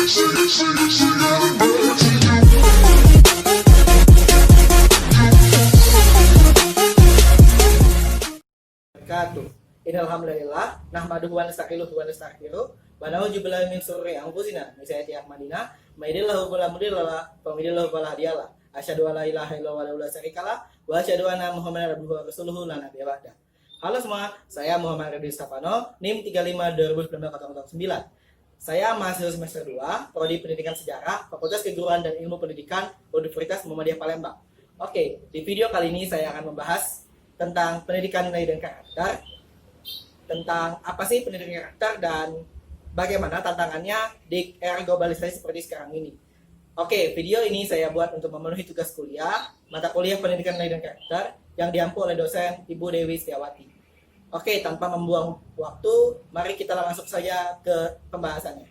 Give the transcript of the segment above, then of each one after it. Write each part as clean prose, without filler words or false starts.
Wabarakatuh. Innalhamdulillah, nahmaduhu wa nasta'inuhu wa nastaghfiruh, wa na'udzu billahi min syururi anfusina, min sayyiati a'malina, may yahdihillahu fala mudilla lahu, wa may yudlil fala hadiya lahu. Asyhadu an la ilaha illallah wa la syarika lahu, wa asyhadu anna Muhammadar abduhu wa rasuluhu la nabiyya ba'da. Halo semua, saya Muhammad Reddy Stefano, NIM 35201909. Saya mahasiswa semester 2, Prodi Pendidikan Sejarah, Fakultas Keguruan dan Ilmu Pendidikan, Universitas Muhammadiyah Palembang. Oke, di video kali ini saya akan membahas tentang pendidikan nilai dan karakter, tentang apa sih pendidikan karakter dan bagaimana tantangannya di era globalisasi seperti sekarang ini. Oke, video ini saya buat untuk memenuhi tugas kuliah, mata kuliah pendidikan nilai dan karakter yang diampu oleh dosen Ibu Dewi Setiawati. Oke, tanpa membuang waktu, mari kita langsung saja ke pembahasannya.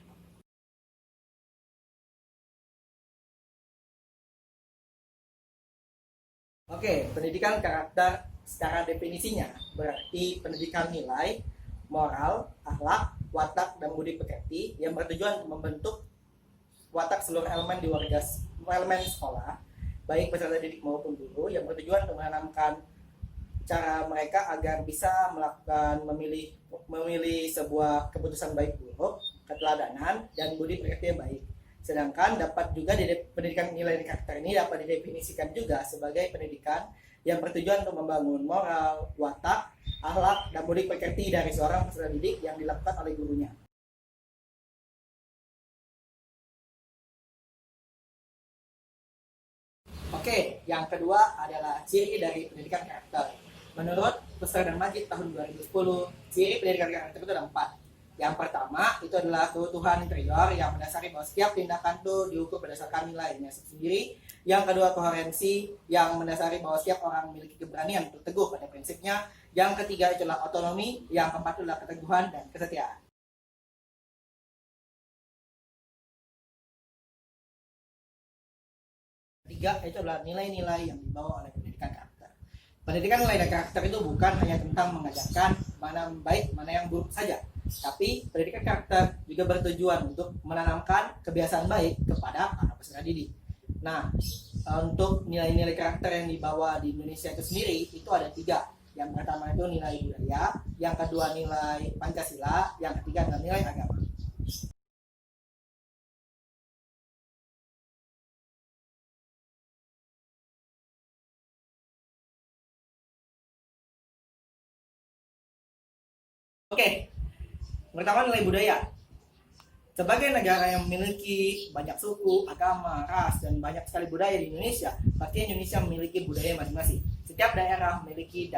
Oke, pendidikan karakter secara definisinya berarti pendidikan nilai, moral, akhlak, watak, dan budi pekerti yang bertujuan untuk membentuk watak seluruh elemen di elemen sekolah, baik peserta didik maupun guru, yang bertujuan untuk menanamkan cara mereka agar bisa melakukan memilih sebuah keputusan baik buruk, keteladanan, dan budi pekerti yang baik. Sedangkan dapat juga pendidikan nilai dan karakter ini dapat didefinisikan juga sebagai pendidikan yang bertujuan untuk membangun moral, watak, akhlak, dan budi pekerti dari seorang peserta didik yang dilakukan oleh gurunya. Oke, yang kedua adalah ciri dari pendidikan karakter. Menurut Pusar dan Majid tahun 2010, ciri pendidikan karakter itu ada 4. Yang pertama, itu adalah keutuhan interior yang mendasari bahwa setiap tindakan itu diukur berdasarkan nilainya sendiri. Yang kedua, koherensi yang mendasari bahwa setiap orang memiliki keberanian untuk teguh pada prinsipnya. Yang ketiga, itulah otonomi. Yang keempat, itulah keteguhan dan kesetiaan. Ketiga, itu adalah nilai-nilai yang dibawa oleh pendidikan karakter. Pendidikan nilai dan karakter itu bukan hanya tentang mengajarkan mana yang baik, mana yang buruk saja. Tapi pendidikan karakter juga bertujuan untuk menanamkan kebiasaan baik kepada para peserta didik. Nah, untuk nilai-nilai karakter yang dibawa di Indonesia itu sendiri, itu ada 3. Yang pertama itu nilai budaya, yang kedua nilai Pancasila, yang ketiga adalah nilai agama. Oke, pertama nilai budaya. Sebagai negara yang memiliki banyak suku, agama, ras, dan banyak sekali budaya di Indonesia, pasti Indonesia memiliki budaya masing-masing. Setiap daerah memiliki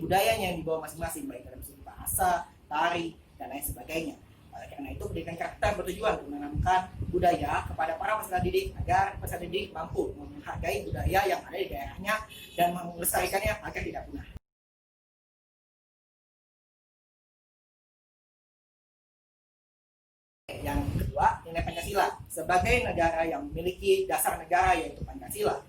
budayanya yang dibawa masing-masing, baik dalam segi bahasa, tari, dan lain sebagainya. Oleh karena itu, pendidikan karakter bertujuan untuk menanamkan budaya kepada para peserta didik agar peserta didik mampu menghargai budaya yang ada di daerahnya dan melestarikannya agar tidak punah. Yang kedua, nilai Pancasila. Sebagai negara yang memiliki dasar negara yaitu Pancasila,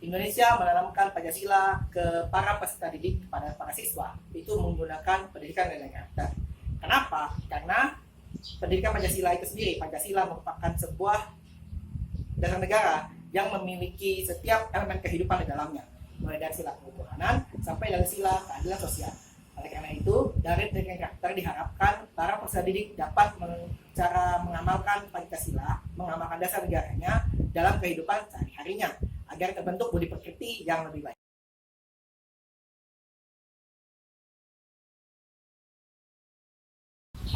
Indonesia menanamkan Pancasila ke para peserta didik kepada para siswa itu menggunakan pendidikan nilai karakter. Kenapa? Karena pendidikan Pancasila itu sendiri, Pancasila merupakan sebuah dasar negara yang memiliki setiap elemen kehidupan di dalamnya, mulai dari sila ketuhanan sampai dari sila keadilan sosial. Oleh karena itu, dari pendidikan karakter diharapkan para peserta didik dapat cara mengamalkan Pancasila, mengamalkan dasar negaranya dalam kehidupan sehari-harinya, agar terbentuk budi pekerti yang lebih baik.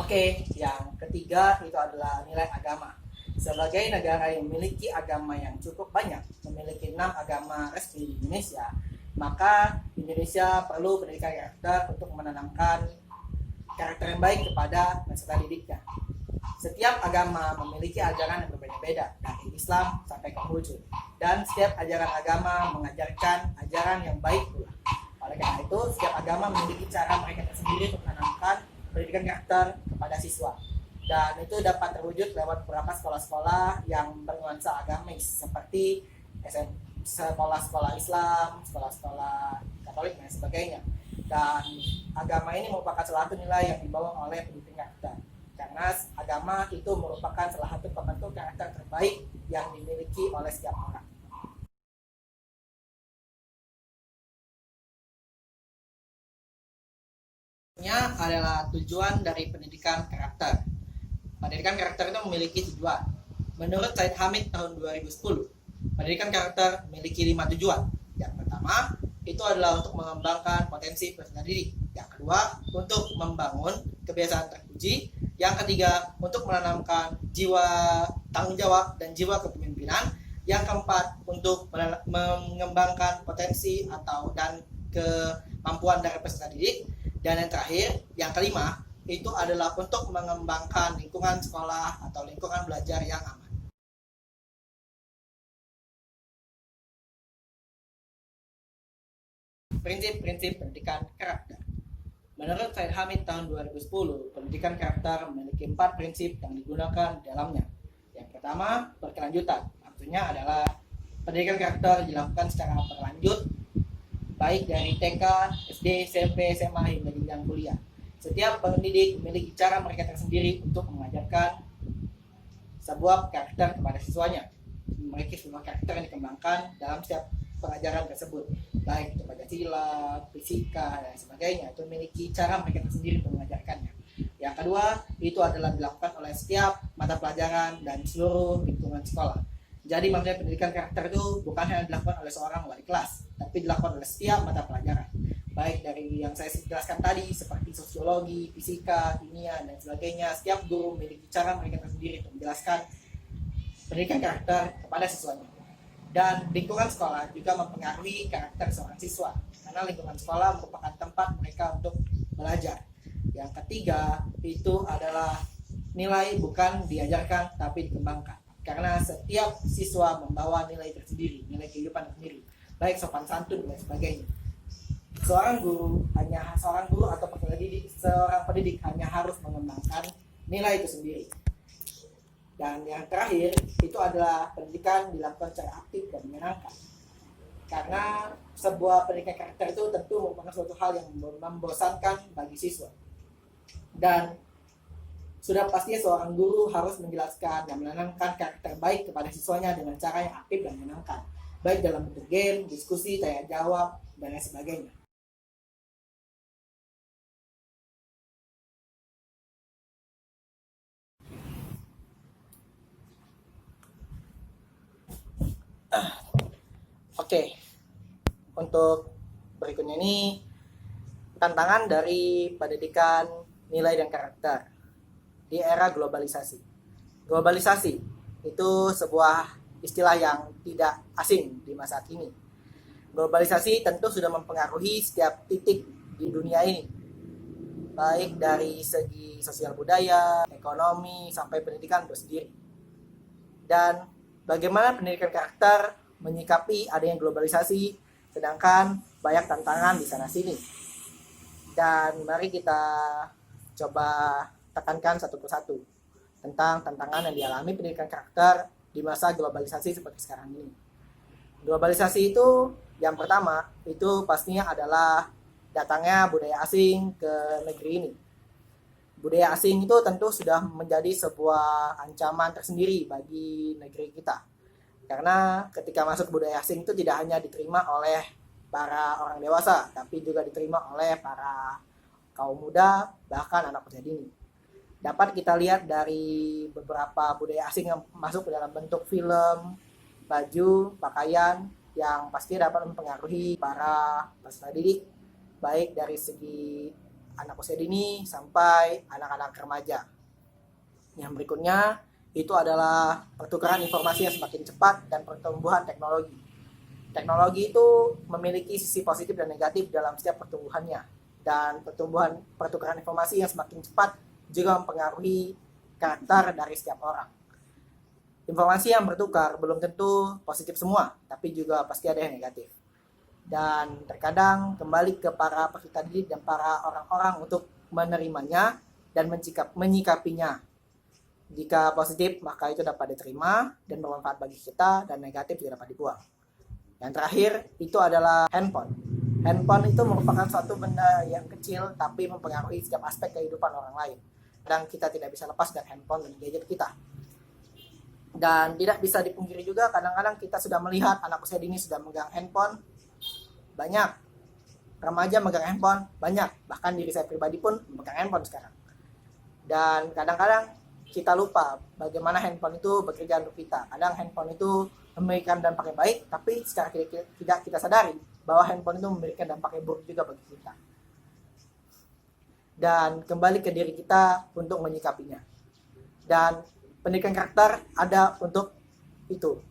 Oke, yang ketiga itu adalah nilai agama. Sebagai negara yang memiliki agama yang cukup banyak, memiliki 6 agama resmi di Indonesia, maka Indonesia perlu pendidikan karakter untuk menanamkan karakter yang baik kepada peserta didiknya. Setiap agama memiliki ajaran yang berbeda-beda, dari Islam sampai Konghucu, dan setiap ajaran agama mengajarkan ajaran yang baik pula. Oleh karena itu, setiap agama memiliki cara mereka tersendiri untuk menanamkan pendidikan karakter kepada siswa. Dan itu dapat terwujud lewat beberapa sekolah-sekolah yang bernuansa agamis, seperti sekolah-sekolah Islam, sekolah-sekolah Katolik, dan sebagainya. Dan agama ini merupakan salah satu nilai yang dibawa oleh pendidikan karakter. Karena karena agama itu merupakan salah satu pembentuk karakter terbaik yang dimiliki oleh setiap orang. Ini adalah tujuan dari pendidikan karakter. Pendidikan karakter itu memiliki tujuan. Menurut Said Hamid tahun 2010, pendidikan karakter memiliki 5 tujuan. Yang pertama, itu adalah untuk mengembangkan potensi peserta didik. Yang kedua, untuk membangun kebiasaan terpuji. Yang ketiga, untuk menanamkan jiwa tanggung jawab dan jiwa kepemimpinan. Yang keempat, untuk mengembangkan potensi dan kemampuan dari peserta didik. Dan yang terakhir, yang kelima, itu adalah untuk mengembangkan lingkungan sekolah atau lingkungan belajar yang aman. Prinsip-prinsip pendidikan karakter. Menurut Said Hamid tahun 2010, pendidikan karakter memiliki 4 prinsip yang digunakan di dalamnya. Yang pertama, berkelanjutan. Maksudnya adalah pendidikan karakter dilakukan secara berlanjut, baik dari TK, SD, SMP, SMA hingga jenjang kuliah. Setiap pendidik memiliki cara mereka tersendiri untuk mengajarkan sebuah karakter kepada siswanya. Memiliki sebuah karakter yang dikembangkan dalam setiap pengajaran tersebut, baik itu Pancasila, fisika, dan sebagainya. Itu memiliki cara mereka tersendiri untuk mengajarkannya. Yang kedua, itu adalah dilakukan oleh setiap mata pelajaran dan seluruh lingkungan sekolah. Jadi maksudnya pendidikan karakter itu bukan hanya dilakukan oleh seorang wali kelas, tapi dilakukan oleh setiap mata pelajaran. Baik dari yang saya jelaskan tadi, seperti sosiologi, fisika, kimia, dan sebagainya. Setiap guru memiliki cara mereka tersendiri untuk menjelaskan pendidikan karakter kepada siswanya. Dan lingkungan sekolah juga mempengaruhi karakter seorang siswa, karena lingkungan sekolah merupakan tempat mereka untuk belajar. Yang ketiga, itu adalah nilai bukan diajarkan, tapi dikembangkan. Karena setiap siswa membawa nilai tersendiri, nilai kehidupan tersendiri, baik sopan santun dan sebagainya. Seorang guru atau seorang pendidik hanya harus mengembangkan nilai itu sendiri. Dan yang terakhir, itu adalah pendidikan dilakukan secara aktif dan menyenangkan. Karena sebuah pendidikan karakter itu tentu merupakan suatu hal yang membosankan bagi siswa. Dan sudah pastinya seorang guru harus menjelaskan dan menanamkan karakter baik kepada siswanya dengan cara yang aktif dan menyenangkan, baik dalam bentuk game, diskusi, tanya jawab, dan lain sebagainya. Oke, untuk berikutnya ini tantangan dari pendidikan nilai dan karakter di era globalisasi. Globalisasi itu sebuah istilah yang tidak asing di masa kini. Globalisasi tentu sudah mempengaruhi setiap titik di dunia ini, baik dari segi sosial budaya, ekonomi, sampai pendidikan itu sendiri. Dan bagaimana pendidikan karakter menyikapi adanya globalisasi, sedangkan banyak tantangan di sana-sini. Dan mari kita coba tekankan satu persatu tentang tantangan yang dialami pendidikan karakter di masa globalisasi seperti sekarang ini. Globalisasi itu yang pertama itu pastinya adalah datangnya budaya asing ke negeri ini. Budaya asing itu tentu sudah menjadi sebuah ancaman tersendiri bagi negeri kita. Karena ketika masuk budaya asing itu tidak hanya diterima oleh para orang dewasa, tapi juga diterima oleh para kaum muda, bahkan anak usia dini. Dapat kita lihat dari beberapa budaya asing yang masuk ke dalam bentuk film, baju, pakaian yang pasti dapat mempengaruhi para peserta didik, baik dari segi anak usia dini sampai anak-anak remaja. Yang berikutnya itu adalah pertukaran informasi yang semakin cepat dan pertumbuhan teknologi. Teknologi itu memiliki sisi positif dan negatif dalam setiap pertumbuhannya. Dan pertukaran informasi yang semakin cepat juga mempengaruhi karakter dari setiap orang. Informasi yang bertukar belum tentu positif semua, tapi juga pasti ada yang negatif. Dan terkadang kembali ke para peserta didik dan para orang-orang untuk menerimanya dan menyikapinya. Jika positif, maka itu dapat diterima dan bermanfaat bagi kita, dan negatif juga dapat dibuang. Yang terakhir, itu adalah handphone. Handphone itu merupakan suatu benda yang kecil, tapi mempengaruhi setiap aspek kehidupan orang lain. kadang kita tidak bisa lepas dari handphone dan gadget kita. Dan tidak bisa dipungkiri juga, kadang-kadang kita sudah melihat anak usia dini sudah megang handphone banyak, remaja megang handphone banyak, bahkan diri saya pribadi pun megang handphone sekarang. Dan kadang-kadang kita lupa bagaimana handphone itu bekerja untuk kita. Kadang handphone itu memberikan dampak yang baik, tapi secara tidak kita sadari bahwa handphone itu memberikan dampak yang buruk juga bagi kita. Dan kembali ke diri kita untuk menyikapinya. Dan pendidikan karakter ada untuk itu.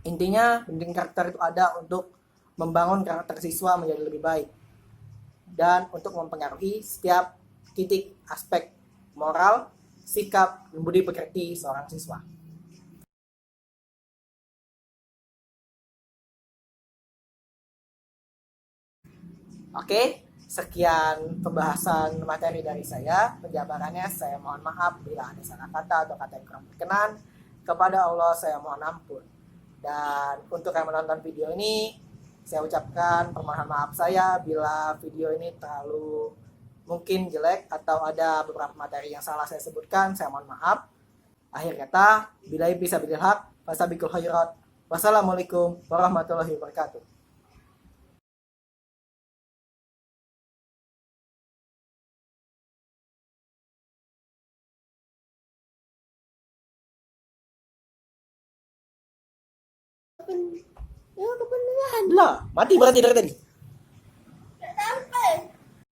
Intinya pendidikan karakter itu ada untuk membangun karakter siswa menjadi lebih baik dan untuk mempengaruhi setiap titik aspek moral, sikap, dan budi pekerti seorang siswa. Oke, sekian pembahasan materi dari saya. Penjabarannya saya mohon maaf bila ada salah kata atau kata yang kurang berkenan. Kepada Allah saya mohon ampun. Dan untuk yang menonton video ini, saya ucapkan permohonan maaf saya bila video ini terlalu mungkin jelek atau ada beberapa materi yang salah saya sebutkan. Saya mohon maaf. Akhir kata, billahi fisabilil haq, fasabiqul khairat. Wassalamualaikum warahmatullahi wabarakatuh. Ya kebenaran. Lah, mati berarti dari tadi.